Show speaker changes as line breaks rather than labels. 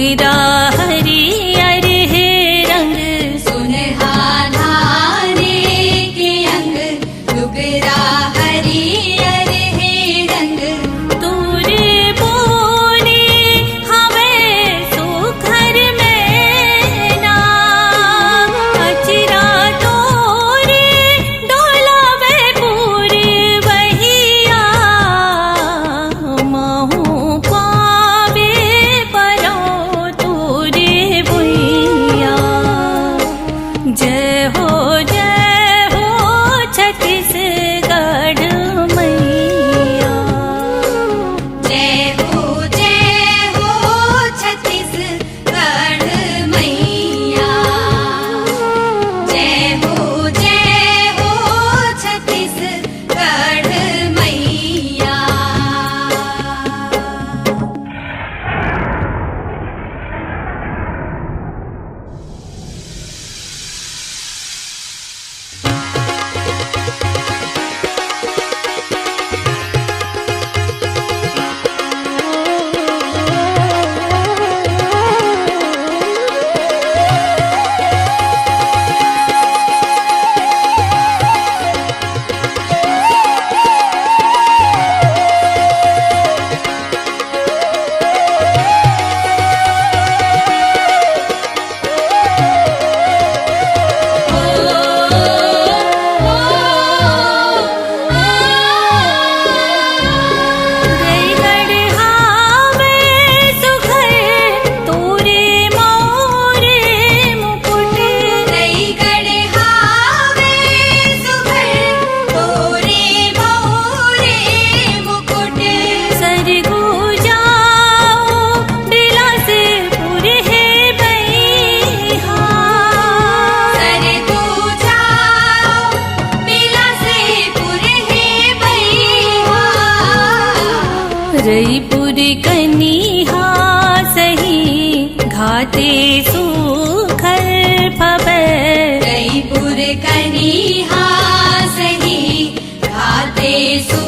डुगरा हरियर है रंग
सुनहाधारे के अंग डुगरा हरियर है रंग
दूर बोले हमें सुखर में ना अचरा तोरे डोलावे पूरी वहिया महू पावे परो तोरे बुइया जय हो छत्तीसगढ़ मैया
जय हो छत्तीसगढ़ मैया जय हो छत्तीसगढ़ मैया।
रायगढ़ हावे सुघर तोरे मोरे मुकुट
रायगढ़ हावे सुघर तोरे मोरे मुकुट
सरगु जाओ बिलासपुर है बैहा
सरगु जाओ बिलासपुर है बैहा
रईपुर कनिहा सही घाते सुखर फबे
रायपुर कनिहा सही घाते सु